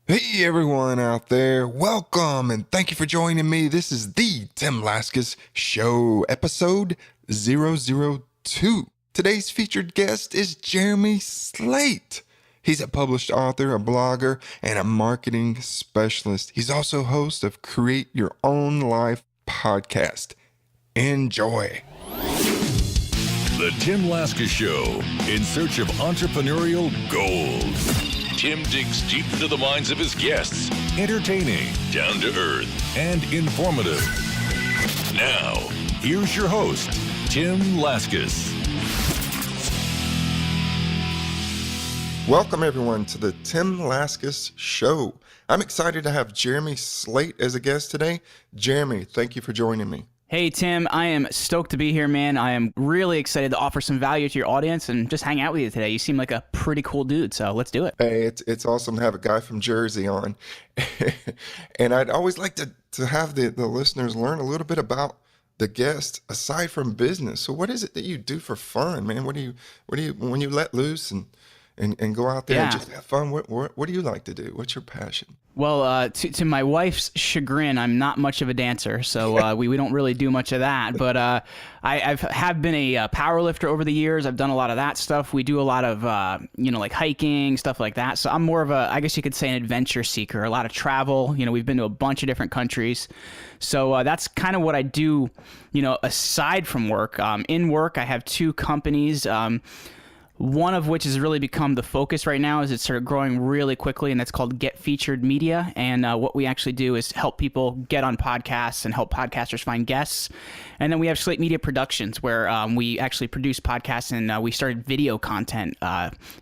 Hey everyone out there, welcome and thank you for joining me. This is the Tim Laskus Show, episode 002. Today's featured guest is Jeremy Slate. He's a published author, a blogger, and a marketing specialist. He's also host of Create Your Own Life podcast. Enjoy. The Tim Laskus Show, in search of entrepreneurial gold. Tim digs deep into the minds of his guests, entertaining, down to earth, and informative. Now, here's your host, Tim Laskus. Welcome everyone to the Tim Laskus Show. I'm excited to have Jeremy Slate as a guest today. Jeremy, thank you for joining me. Hey, Tim, I am stoked to be here, man. I am really excited to offer some value to your audience and just hang out with you today. You seem like a pretty cool dude, so let's do it. Hey, it's awesome to have a guy from Jersey on. And I'd always like to have the listeners learn a little bit about the guest aside from business. So what is it that you do for fun, man? What do you when you let loose and go out there and just have fun? What do you like to do? What's your passion? Well, to my wife's chagrin, I'm not much of a dancer, so we don't really do much of that. But I have been a power lifter over the years. I've done a lot of that stuff. We do a lot of like hiking, stuff like that. So I'm more of I guess you could say, an adventure seeker. A lot of travel. We've been to a bunch of different countries. So that's kind of what I do. Aside from work. In work, I have two companies. One of which has really become the focus right now, as it's sort of growing really quickly, and that's called Get Featured Media. And what we actually do is help people get on podcasts and help podcasters find guests. And then we have Slate Media Productions, where we actually produce podcasts, and we started video content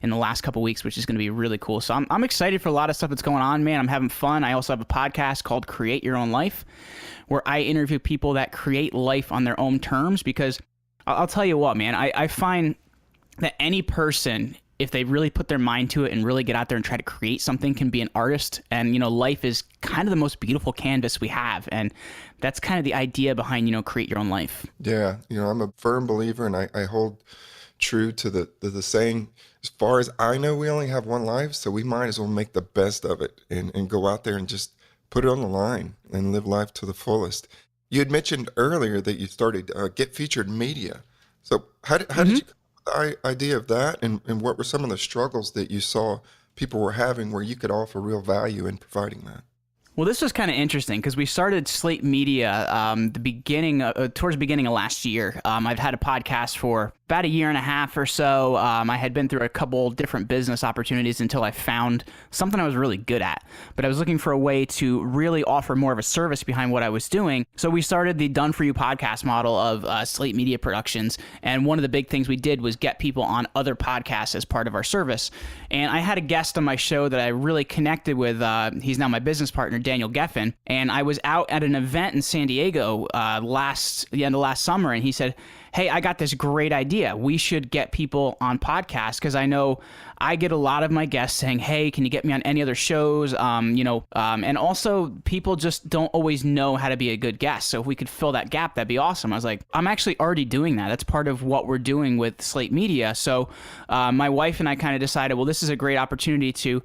in the last couple weeks, which is going to be really cool. So I'm excited for a lot of stuff that's going on, man. I'm having fun. I also have a podcast called Create Your Own Life, where I interview people that create life on their own terms, because I'll tell you what, man, I find that any person, if they really put their mind to it and really get out there and try to create something, can be an artist. And, life is kind of the most beautiful canvas we have. And that's kind of the idea behind, Create Your Own Life. Yeah. I'm a firm believer, and I hold true to the saying, as far as I know, we only have one life, so we might as well make the best of it and go out there and just put it on the line and live life to the fullest. You had mentioned earlier that you started Get Featured Media. So how did you the idea of that, and what were some of the struggles that you saw people were having where you could offer real value in providing that? Well, this was kind of interesting because we started Slate Media towards the beginning of last year. I've had a podcast for about a year and a half or so. I had been through a couple different business opportunities until I found something I was really good at. But I was looking for a way to really offer more of a service behind what I was doing. So we started the Done For You podcast model of Slate Media Productions. And one of the big things we did was get people on other podcasts as part of our service. And I had a guest on my show that I really connected with. He's now my business partner, Daniel Geffen. And I was out at an event in San Diego the end of last summer, and he said, hey, I got this great idea. We should get people on podcasts, because I know I get a lot of my guests saying, hey, can you get me on any other shows? And also people just don't always know how to be a good guest. So if we could fill that gap, that'd be awesome. I was like, I'm actually already doing that. That's part of what we're doing with Slate Media. So my wife and I kind of decided, well, this is a great opportunity to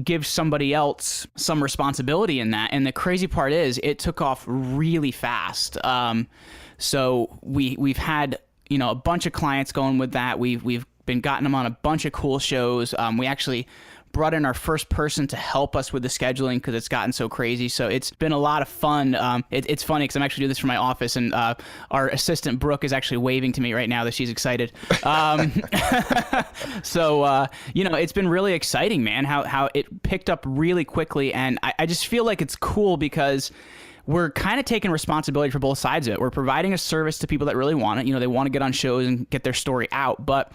give somebody else some responsibility in that. And the crazy part is it took off really fast. So we've had, a bunch of clients going with that. We've been gotten them on a bunch of cool shows. We actually brought in our first person to help us with the scheduling because it's gotten so crazy. So it's been a lot of fun. It's funny because I'm actually doing this from my office, and our assistant Brooke is actually waving to me right now that she's excited. So it's been really exciting, man, how it picked up really quickly. And I just feel like it's cool because we're kind of taking responsibility for both sides of it. We're providing a service to people that really want it. They want to get on shows and get their story out. But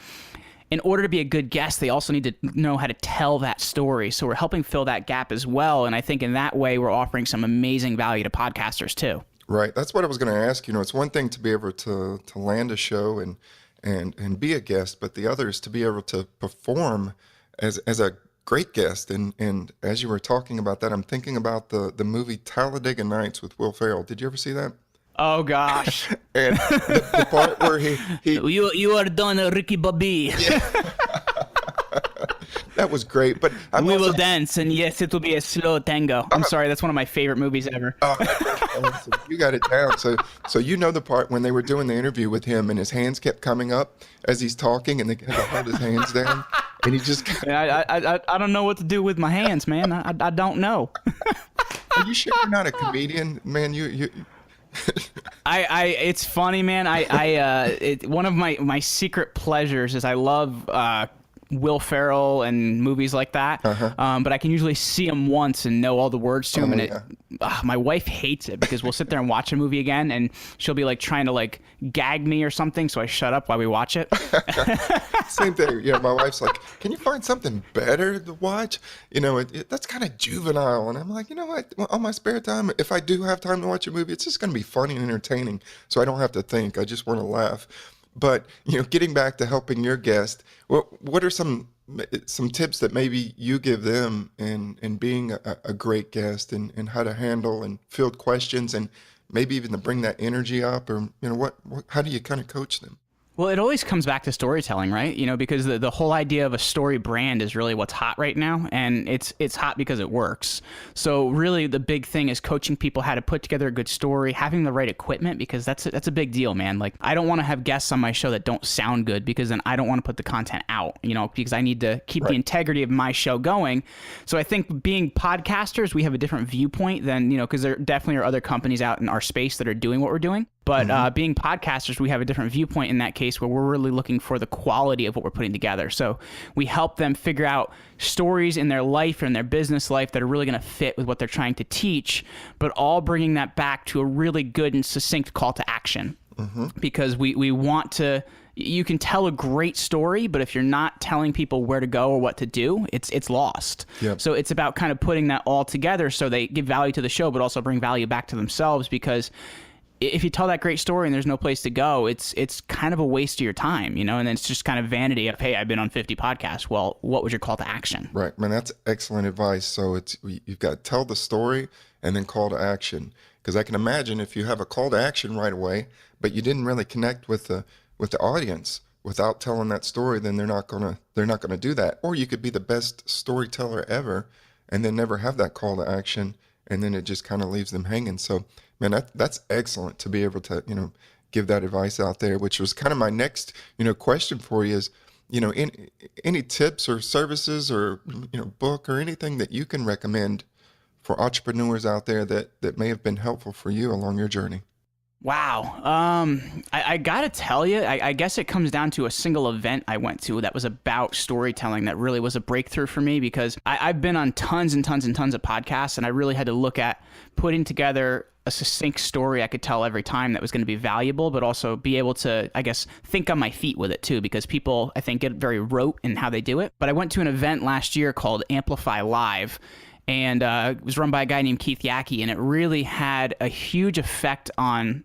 in order to be a good guest, they also need to know how to tell that story. So we're helping fill that gap as well. And I think in that way, we're offering some amazing value to podcasters too. Right. That's what I was going to ask. It's one thing to be able to land a show and be a guest, but the other is to be able to perform as a great guest. And as you were talking about that, I'm thinking about the movie Talladega Nights with Will Ferrell. Did you ever see that? Oh gosh! And the part where he you are done, Ricky Bobby. Yeah. That was great. But I'm We also will dance, and yes, it will be a slow tango. I'm sorry, that's one of my favorite movies ever. so you got it down. So you know the part when they were doing the interview with him, and his hands kept coming up as he's talking, and they had to hold his hands down, and he just. I don't know what to do with my hands, man. I don't know. Are you sure you're not a comedian, man? You. It's funny, man. One of my secret pleasures is I love Will Ferrell and movies like that. But I can usually see him once and know all the words to him, and my wife hates it because we'll sit there and watch a movie again, and she'll be like trying to like gag me or something, so I shut up while we watch it. Same thing. Yeah, my wife's like, "Can you find something better to watch?" That's kind of juvenile, and I'm like, you know what? On my spare time, if I do have time to watch a movie, it's just going to be funny and entertaining, so I don't have to think. I just want to laugh. But getting back to helping your guest, what are some tips that maybe you give them in being a great guest and how to handle and field questions and maybe even to bring that energy up, or how do you kind of coach them? Well, it always comes back to storytelling, right? Because the whole idea of a story brand is really what's hot right now, and it's hot because it works. So really the big thing is coaching people how to put together a good story, having the right equipment, because that's a big deal, man. Like, I don't want to have guests on my show that don't sound good, because then I don't want to put the content out, because I need to keep the integrity of my show going. So I think being podcasters, we have a different viewpoint than, because there definitely are other companies out in our space that are doing what we're doing. But being podcasters, we have a different viewpoint in that case, where we're really looking for the quality of what we're putting together. So we help them figure out stories in their life or in their business life that are really going to fit with what they're trying to teach, but all bringing that back to a really good and succinct call to action. Because we want to... You can tell a great story, but if you're not telling people where to go or what to do, it's lost. Yep. So it's about kind of putting that all together so they give value to the show, but also bring value back to themselves, because if you tell that great story and there's no place to go, it's kind of a waste of your time, and then it's just kind of vanity of, hey, I've been on 50 podcasts. Well, what was your call to action? Right, man, that's excellent advice. So you've got to tell the story and then call to action. Because I can imagine if you have a call to action right away, but you didn't really connect with the audience without telling that story, then they're not gonna do that. Or you could be the best storyteller ever and then never have that call to action, and then it just kind of leaves them hanging. So, man, that's excellent to be able to, give that advice out there, which was kind of my next, question for you is, any tips or services or, book or anything that you can recommend for entrepreneurs out there that may have been helpful for you along your journey? Wow. I gotta tell you, I guess it comes down to a single event I went to that was about storytelling that really was a breakthrough for me, because I've been on tons and tons and tons of podcasts, and I really had to look at putting together a succinct story I could tell every time that was going to be valuable, but also be able to, I guess, think on my feet with it too, because people, I think, get very rote in how they do it. But I went to an event last year called Amplify Live, and it was run by a guy named Keith Yackey, and it really had a huge effect on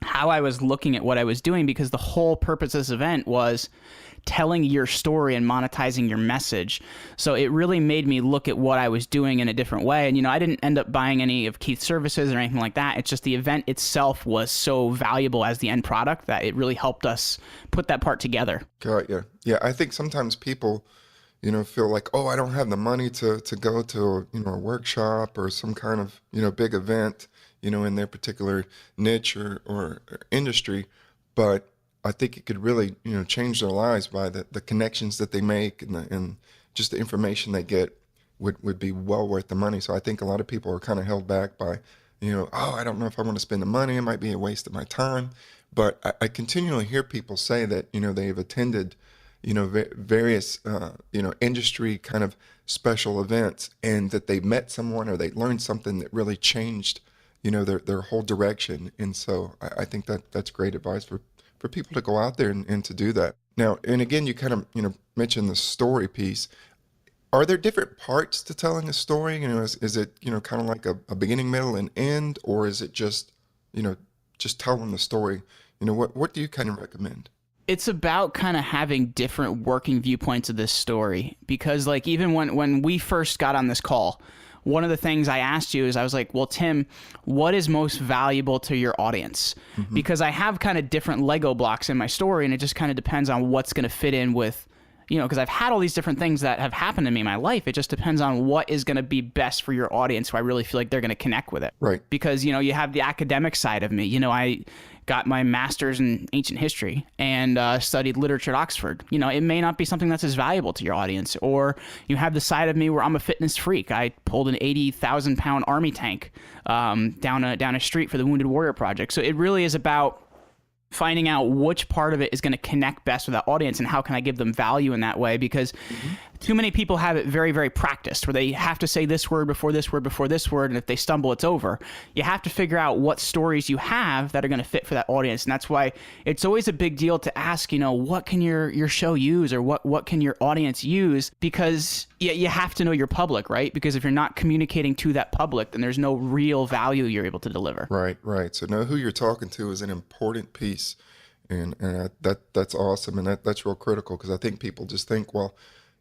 how I was looking at what I was doing, because the whole purpose of this event was telling your story and monetizing your message. So it really made me look at what I was doing in a different way. And, I didn't end up buying any of Keith's services or anything like that. It's just the event itself was so valuable as the end product that it really helped us put that part together. Got you. Yeah, I think sometimes people, feel like, oh, I don't have the money to go to, a workshop or some kind of, big event, in their particular niche or industry. But I think it could really, change their lives by the connections that they make and just the information they get would be well worth the money. So I think a lot of people are kind of held back by, oh, I don't know if I want to spend the money. It might be a waste of my time. But I continually hear people say that, they've attended, various, industry kind of special events, and that they met someone or they learned something that really changed, their whole direction. And so I think that's great advice for people to go out there and to do that. Now, and again, you kind of, mentioned the story piece. Are there different parts to telling a story? Is it, kind of like a beginning, middle, and end, or is it just, just telling the story? What do you kind of recommend? It's about kind of having different working viewpoints of this story, because like even when we first got on this call, one of the things I asked you is I was like, well, Tim, what is most valuable to your audience? Because I have kind of different Lego blocks in my story, and it just kind of depends on what's going to fit in with because I've had all these different things that have happened to me in my life. It just depends on what is going to be best for your audience, who I really feel like they're going to connect with it. Right. Because, you have the academic side of me. I got my master's in ancient history and studied literature at Oxford. It may not be something that's as valuable to your audience. Or you have the side of me where I'm a fitness freak. I pulled an 80,000-pound army tank down a street for the Wounded Warrior Project. So it really is about finding out which part of it is going to connect best with that audience and how can I give them value in that way, because too many people have it very, very practiced where they have to say this word before this word before this word, and if they stumble, it's over. You have to figure out what stories you have that are going to fit for that audience, and that's why it's always a big deal to ask, what can your show use, or what can your audience use, because you have to know your public, right? Because if you're not communicating to that public, then there's no real value you're able to deliver. Right. So know who you're talking to is an important piece. And that's awesome, and that's real critical, because I think people just think, well,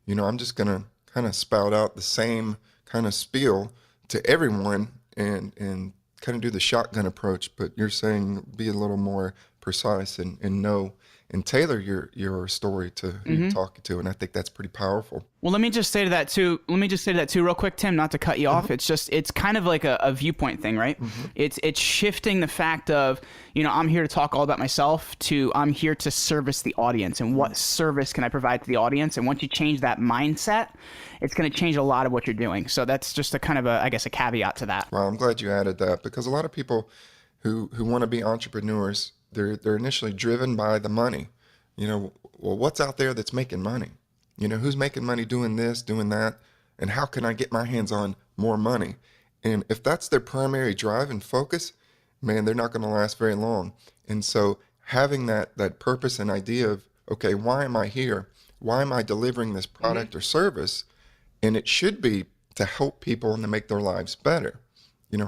I'm just gonna kind of spout out the same kind of spiel to everyone and kind of do the shotgun approach. But you're saying be a little more precise and know and tailor your story to who you're talking to, and I think that's pretty powerful. Well, let me just say to that too real quick, Tim, not to cut you off. It's kind of like a viewpoint thing, right? It's shifting the fact of, I'm here to talk all about myself to I'm here to service the audience, and what service can I provide to the audience? And once you change that mindset, it's going to change a lot of what you're doing. So that's just a kind of a caveat to that. Well, I'm glad you added that, because a lot of people who want to be entrepreneurs, they're initially driven by the money. Well, what's out there that's making money? Who's making money doing this, doing that, and how can I get my hands on more money? And if that's their primary drive and focus, man, they're not going to last very long. And so having that purpose and idea of, okay, why am I here? Why am I delivering this product or service? And it should be to help people and to make their lives better.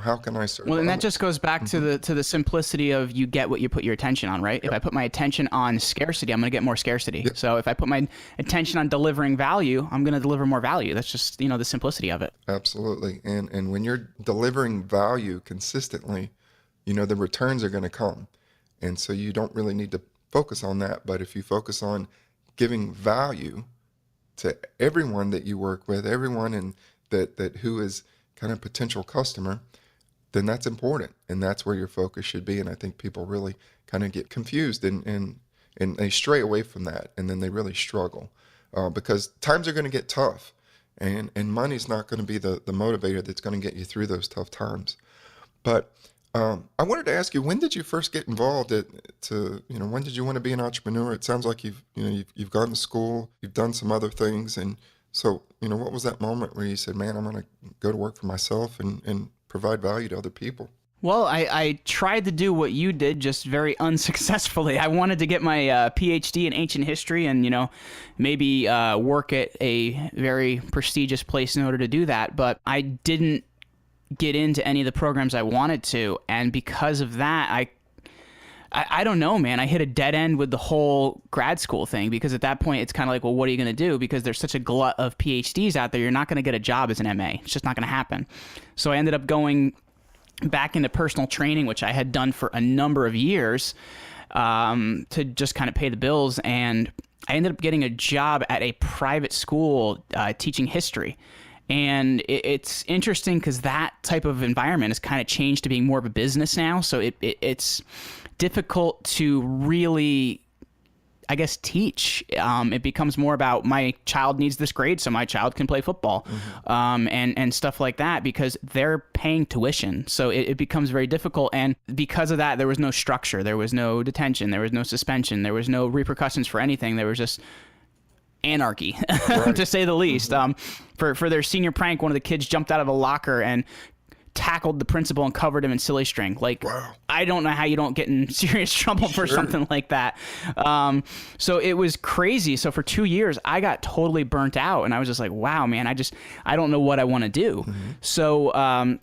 How can I serve? Well, and that just goes back to the simplicity of you get what you put your attention on, right? If I put my attention on scarcity, I'm going to get more scarcity. So if I put my attention on delivering value, I'm going to deliver more value. That's just, the simplicity of it. Absolutely. And when you're delivering value consistently, the returns are going to come. And so you don't really need to focus on that. But if you focus on giving value to everyone that you work with, everyone that who is kind of potential customer, then that's important, and that's where your focus should be. And I think people really kind of get confused and they stray away from that, and then they really struggle because times are going to get tough, and money's not going to be the motivator that's going to get you through those tough times. But I wanted to ask you, when did you first get involved when did you want to be an entrepreneur? It sounds like you've gone to school, you've done some other things, and so, what was that moment where you said, man, I'm going to go to work for myself and provide value to other people? Well, I tried to do what you did, just very unsuccessfully. I wanted to get my PhD in ancient history and, maybe work at a very prestigious place in order to do that. But I didn't get into any of the programs I wanted to. And because of that, I don't know, man. I hit a dead end with the whole grad school thing, because at that point it's kind of like, well, what are you going to do? Because there's such a glut of PhDs out there. You're not going to get a job as an MA. It's just not going to happen. So I ended up going back into personal training, which I had done for a number of years to just kind of pay the bills. And I ended up getting a job at a private school teaching history. And it's interesting because that type of environment has kind of changed to being more of a business now. So it's difficult to really, I guess, teach. It becomes more about my child needs this grade so my child can play football, and stuff like that, because they're paying tuition. So it becomes very difficult. And because of that, there was no structure. There was no detention. There was no suspension. There was no repercussions for anything. There was just anarchy, right, to say the least. For their senior prank, one of the kids jumped out of a locker and tackled the principal and covered him in silly string. Like, wow. I don't know how you don't get in serious trouble for something like that. So it was crazy. So for 2 years, I got totally burnt out, and I was just like, wow, man, I don't know what I want to do. So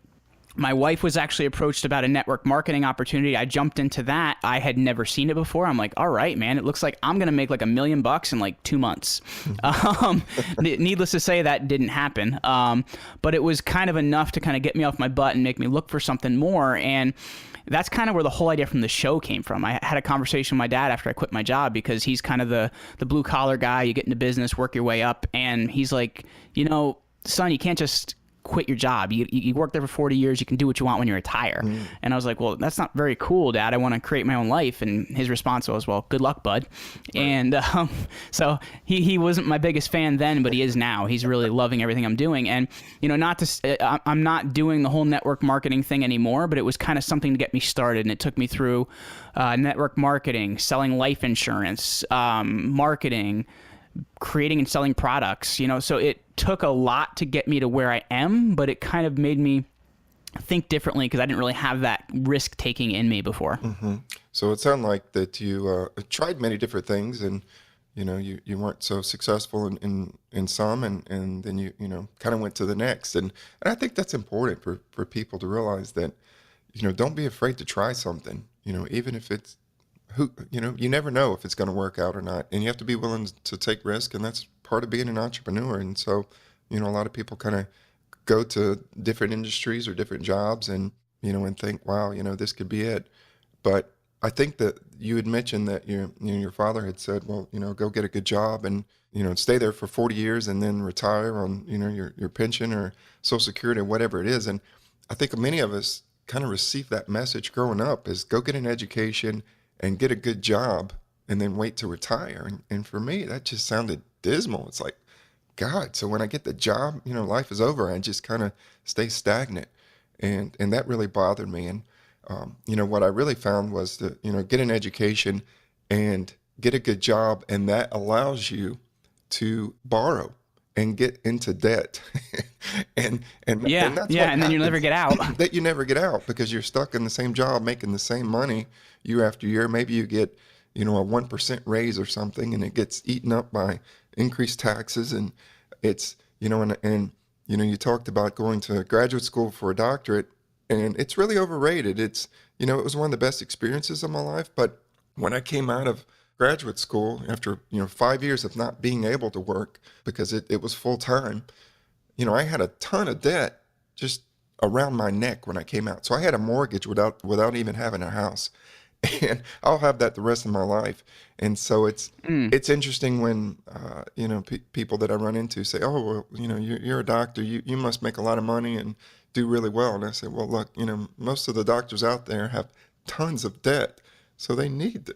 My wife was actually approached about a network marketing opportunity. I jumped into that. I had never seen it before. I'm like, all right, man, it looks like I'm going to make like $1 million in like 2 months. Needless to say, that didn't happen. But it was kind of enough to kind of get me off my butt and make me look for something more. And that's kind of where the whole idea from the show came from. I had a conversation with my dad after I quit my job, because he's kind of the blue collar guy. You get into business, work your way up. And he's like, son, you can't just quit your job. You work there for 40 years. You can do what you want when you retire. And I was like, well, that's not very cool, Dad. I want to create my own life. And his response was, well, good luck, bud. Right. And so he wasn't my biggest fan then, but he is now. He's really loving everything I'm doing. And, I'm not doing the whole network marketing thing anymore, but it was kind of something to get me started. And it took me through network marketing, selling life insurance, marketing, creating and selling products, so it took a lot to get me to where I am, but it kind of made me think differently because I didn't really have that risk taking in me before. Mm-hmm. So it sounded like that you tried many different things, and you weren't so successful in some, and then you kind of went to the next, and I think that's important for people to realize that don't be afraid to try something, even if it's you never know if it's going to work out or not, and you have to be willing to take risk, and that's part of being an entrepreneur. And so, a lot of people kind of go to different industries or different jobs, and and think, wow, this could be it. But I think that you had mentioned that your father had said, well, go get a good job and stay there for 40 years and then retire on your pension or Social Security or whatever it is. And I think many of us kind of received that message growing up: is go get an education and get a good job and then wait to retire. And for me, that just sounded dismal. It's like, God, so when I get the job, life is over. I just kind of stay stagnant. And that really bothered me. And, what I really found was that, get an education and get a good job. And that allows you to borrow and get into debt. and that's what and then you never get out. That you never get out because you're stuck in the same job, making the same money year after year. Maybe you get, a 1% raise or something, and it gets eaten up by increased taxes. And it's, and you talked about going to graduate school for a doctorate, and it's really overrated. It's, it was one of the best experiences of my life. But when I came out of graduate school after, 5 years of not being able to work because it was full time, I had a ton of debt just around my neck when I came out. So I had a mortgage without even having a house. And I'll have that the rest of my life. And so it's interesting when, people that I run into say, oh, well, you're a doctor, you must make a lot of money and do really well. And I say, well, look, most of the doctors out there have tons of debt. So they need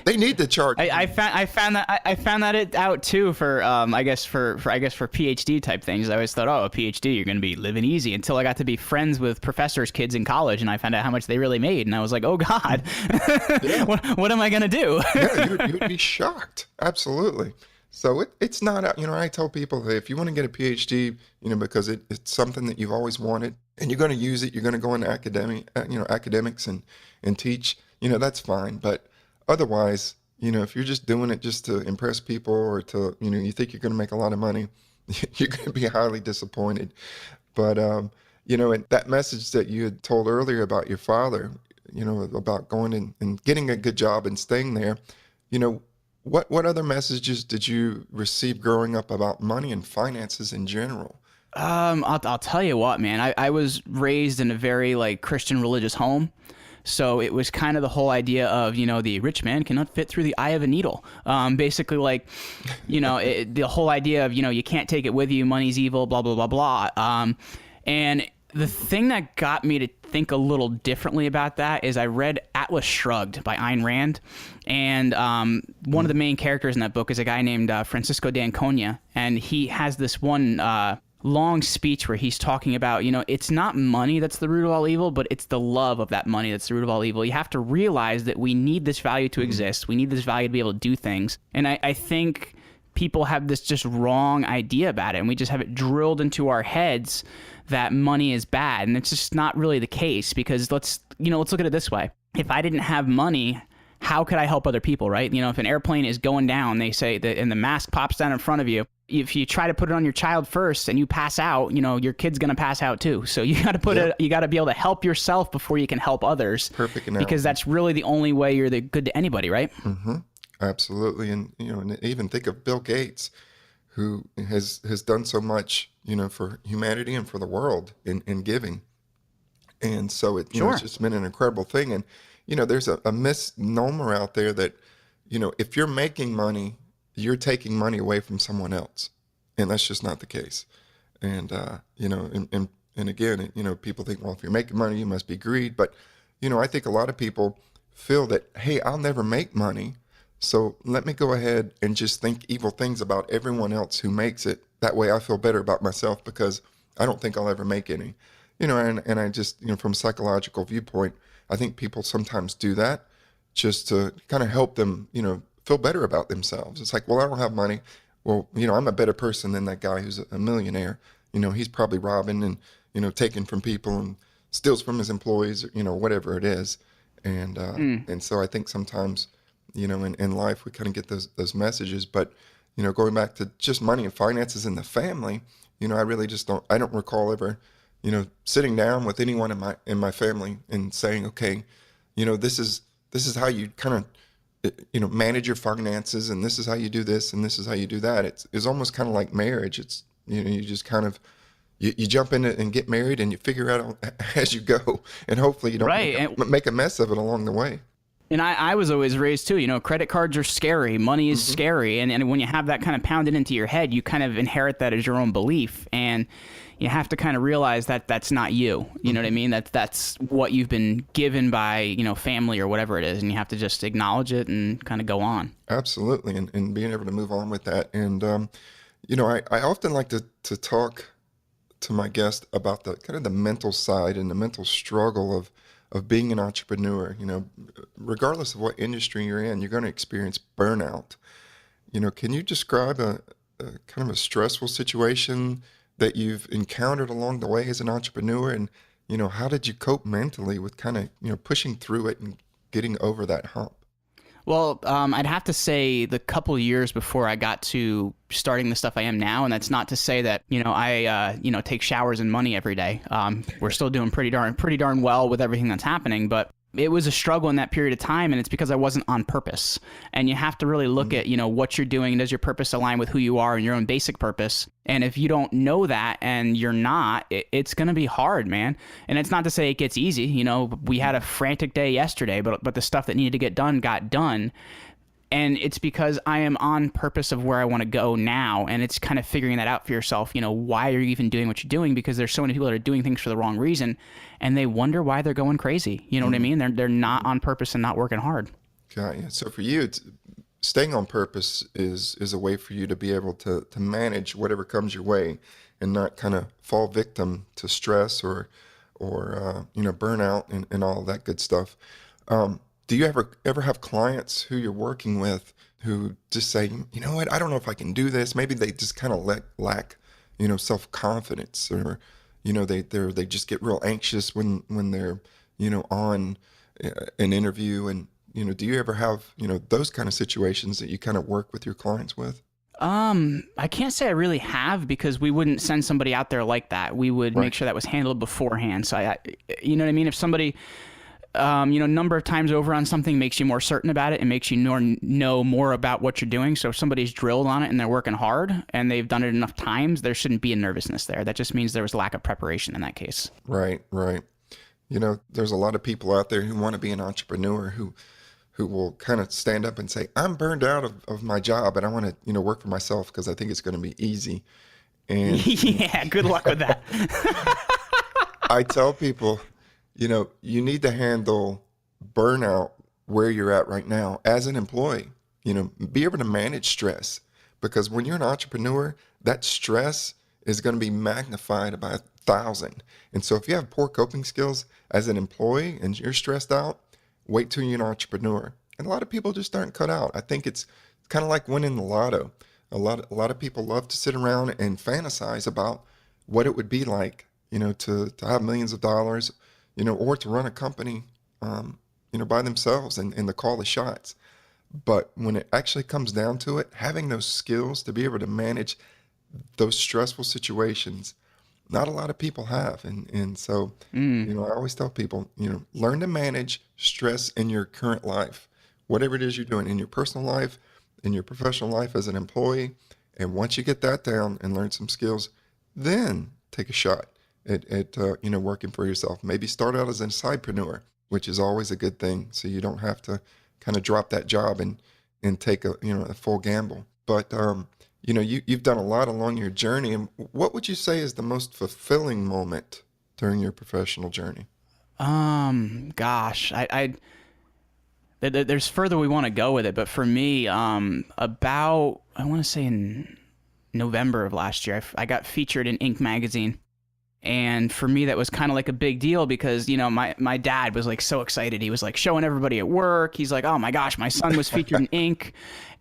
they need to charge. I found that it out too for I guess for PhD type things. I always thought, oh, a PhD, you're going to be living easy, until I got to be friends with professors' kids in college, and I found out how much they really made, and I was like, oh God, what am I going to do? Yeah, you'd be shocked. Absolutely. So it's not, I tell people that if you want to get a PhD, because it's something that you've always wanted, and you're going to use it, you're going to go into academics and teach. That's fine. But otherwise, if you're just doing it just to impress people or to, you think you're going to make a lot of money, you're going to be highly disappointed. But, and that message that you had told earlier about your father, about going and getting a good job and staying there, what other messages did you receive growing up about money and finances in general? I'll tell you what, man, I was raised in a very Christian religious home. So it was kind of the whole idea of, the rich man cannot fit through the eye of a needle. Basically, the whole idea of, you can't take it with you, money's evil, blah, blah, blah, blah. And the thing that got me to think a little differently about that is I read Atlas Shrugged by Ayn Rand. And one of the main characters in that book is a guy named Francisco d'Anconia. And he has this one long speech where he's talking about, it's not money that's the root of all evil, but it's the love of that money that's the root of all evil. You have to realize that we need this value to exist. We need this value to be able to do things. And I think people have this just wrong idea about it, and we just have it drilled into our heads that money is bad. And it's just not really the case, because let's look at it this way. If I didn't have money, how could I help other people, right? If an airplane is going down, they say that, and the mask pops down in front of you, if you try to put it on your child first and you pass out, your kid's going to pass out too. So you got to you got to be able to help yourself before you can help others. Perfect analogy. Because that's really the only way you're good to anybody, right? Mm-hmm. Absolutely. And, and even think of Bill Gates, who has done so much, for humanity and for the world in giving. And so it's just been an incredible thing. And, there's a misnomer out there that, if you're making money, you're taking money away from someone else. And that's just not the case. And, and again, people think, well, if you're making money, you must be greed. But, I think a lot of people feel that, hey, I'll never make money, so let me go ahead and just think evil things about everyone else who makes it. That way I feel better about myself because I don't think I'll ever make any. And I just, from a psychological viewpoint, I think people sometimes do that just to kind of help them, feel better about themselves. It's like, well, I don't have money. Well, I'm a better person than that guy who's a millionaire. He's probably robbing and, taking from people and steals from his employees, whatever it is. And so I think sometimes, in life, we kind of get those messages. But, going back to just money and finances in the family, I really just I don't recall ever, sitting down with anyone in my family and saying, okay, this is how you kind of, manage your finances, and this is how you do this, and this is how you do that. It's almost kind of like marriage. It's, you just kind of, you jump in it and get married, and you figure out as you go, and hopefully you don't make a mess of it along the way. And I was always raised too, credit cards are scary, money is scary. And when you have that kind of pounded into your head, you kind of inherit that as your own belief. And you have to kind of realize that that's not you. You know what I mean? That's what you've been given by, family or whatever it is. And you have to just acknowledge it and kind of go on. Absolutely. And being able to move on with that. And, I often like to talk to my guest about the kind of the mental side and the mental struggle of being an entrepreneur. Regardless of what industry you're in, you're going to experience burnout. Can you describe a kind of a stressful situation that you've encountered along the way as an entrepreneur? And, how did you cope mentally with kind of, pushing through it and getting over that hump? Well, I'd have to say the couple of years before I got to starting the stuff I am now, and that's not to say that, I take showers in money every day. We're still doing pretty darn well with everything that's happening, but it was a struggle in that period of time, and it's because I wasn't on purpose. And you have to really look at, what you're doing, and does your purpose align with who you are and your own basic purpose? And if you don't know that and you're not, it's going to be hard, man. And it's not to say it gets easy. We had a frantic day yesterday, but the stuff that needed to get done got done. And it's because I am on purpose of where I want to go now. And it's kind of figuring that out for yourself. Why are you even doing what you're doing? Because there's so many people that are doing things for the wrong reason, and they wonder why they're going crazy. You know what I mean? They're not on purpose and not working hard. Got you. So for you, staying on purpose is a way for you to be able to manage whatever comes your way and not kind of fall victim to stress or burnout and all that good stuff. Do you ever have clients who you're working with who just say, you know what, I don't know if I can do this. Maybe they just kind of lack, self-confidence, or, they just get real anxious when they're, on an interview. And, do you ever have, those kind of situations that you kind of work with your clients with? I can't say I really have, because we wouldn't send somebody out there like that. We would make sure that was handled beforehand. So I you know what I mean? If somebody, number of times over on something makes you more certain about it and makes you know more about what you're doing. So if somebody's drilled on it and they're working hard and they've done it enough times, there shouldn't be a nervousness there. That just means there was lack of preparation in that case. Right. There's a lot of people out there who want to be an entrepreneur who will kind of stand up and say, I'm burned out of my job and I want to, work for myself because I think it's going to be easy. And yeah, good luck with that. I tell people, you need to handle burnout where you're at right now as an employee. Be able to manage stress, because when you're an entrepreneur, that stress is going to be magnified by 1,000. And so if you have poor coping skills as an employee and you're stressed out, wait till you're an entrepreneur. And a lot of people just aren't cut out. I think it's kind of like winning the lotto. A lot of people love to sit around and fantasize about what it would be like, to have millions of dollars, or to run a company, by themselves and to call the shots. But when it actually comes down to it, having those skills to be able to manage those stressful situations, not a lot of people have. And so, I always tell people, learn to manage stress in your current life, whatever it is you're doing in your personal life, in your professional life as an employee. And once you get that down and learn some skills, then take a shot at working for yourself. Maybe start out as a sidepreneur, which is always a good thing. So you don't have to kind of drop that job and take a full gamble. But, you've done a lot along your journey. And what would you say is the most fulfilling moment during your professional journey? Gosh, there's further we want to go with it, but for me, about, I want to say in November of last year, I got featured in Inc. magazine. And for me, that was kind of like a big deal because, my dad was like so excited. He was like showing everybody at work. He's like, oh my gosh, my son was featured in Inc.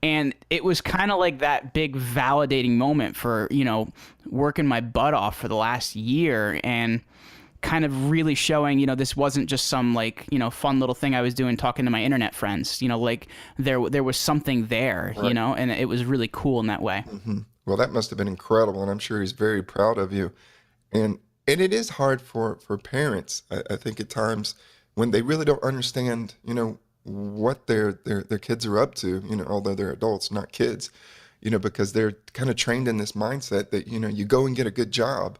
And it was kind of like that big validating moment for, working my butt off for the last year and kind of really showing, this wasn't just some like, fun little thing I was doing talking to my internet friends, like there was something there, Right. And it was really cool in that way. Mm-hmm. Well, that must have been incredible. And I'm sure he's very proud of you. And it is hard for parents, I think, at times when they really don't understand, what their kids are up to, although they're adults, not kids, because they're kind of trained in this mindset that, you go and get a good job.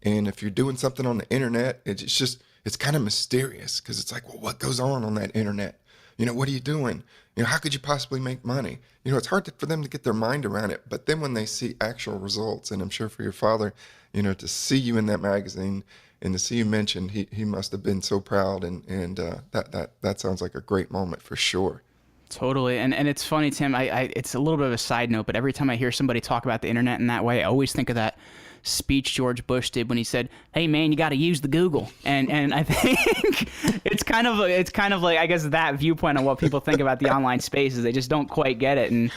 And if you're doing something on the internet, it's kind of mysterious because it's like, well, what goes on that internet? What are you doing? How could you possibly make money? It's hard for them to get their mind around it. But then when they see actual results, and I'm sure for your father, to see you in that magazine and to see you mentioned, he must have been so proud. And that sounds like a great moment for sure. Totally. And it's funny, Tim, it's a little bit of a side note, but every time I hear somebody talk about the internet in that way, I always think of that speech George Bush did when he said, hey man, you got to use the Google. And I think it's kind of like, I guess, that viewpoint on what people think about the online space is they just don't quite get it. And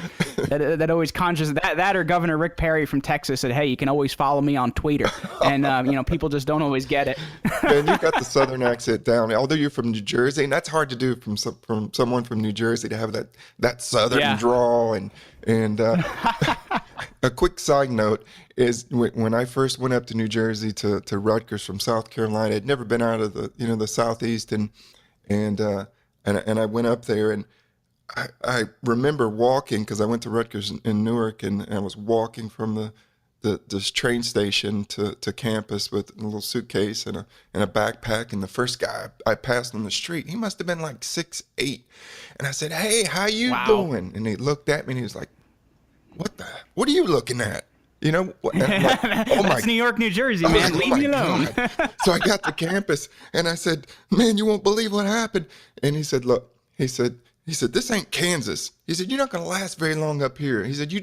that always conjures that or Governor Rick Perry from Texas said, hey, you can always follow me on Twitter. And, people just don't always get it. Man, you got the Southern accent down. Although you're from New Jersey, and that's hard to do from someone from New Jersey to have that Southern drawl. And a quick side note is when I first went up to New Jersey to Rutgers from South Carolina, I'd never been out of the Southeast, and I went up there, and I remember walking because I went to Rutgers in Newark, and I was walking from this train station to campus with a little suitcase and a backpack. And the first guy I passed on the street, he must have been like 6'8", and I said, "Hey, how you doing?" And he looked at me and he was like, "What are you looking at?" And I'm like, oh my, That's New York, New Jersey, man. Leave me alone. So I got to campus and I said, "Man, you won't believe what happened." And he said, "Look," he said, "this ain't Kansas." He said, "You're not going to last very long up here." He said, you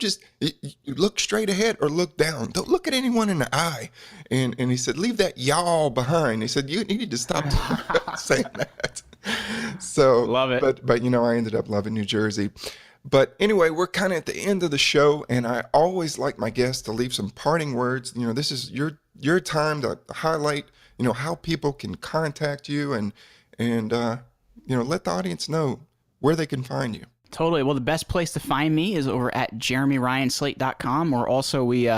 look straight ahead or look down. Don't look at anyone in the eye." And he said, "Leave that y'all behind." He said, "You need to stop saying that." So love it. But I ended up loving New Jersey. But anyway, we're kind of at the end of the show, and I always like my guests to leave some parting words. This is your time to highlight, how people can contact you and let the audience know where they can find you. Totally. Well, the best place to find me is over at JeremyRyanSlate.com, or also we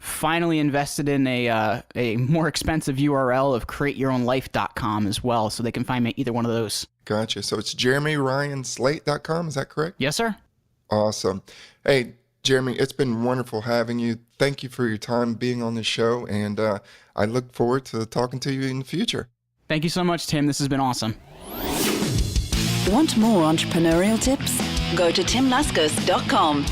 finally invested in a more expensive URL of CreateYourOwnLife.com as well, so they can find me at either one of those. Gotcha. So it's JeremyRyanSlate.com. Is that correct? Yes, sir. Awesome. Hey, Jeremy, it's been wonderful having you. Thank you for your time being on the show, and I look forward to talking to you in the future. Thank you so much, Tim. This has been awesome. Want more entrepreneurial tips? Go to timlaskus.com.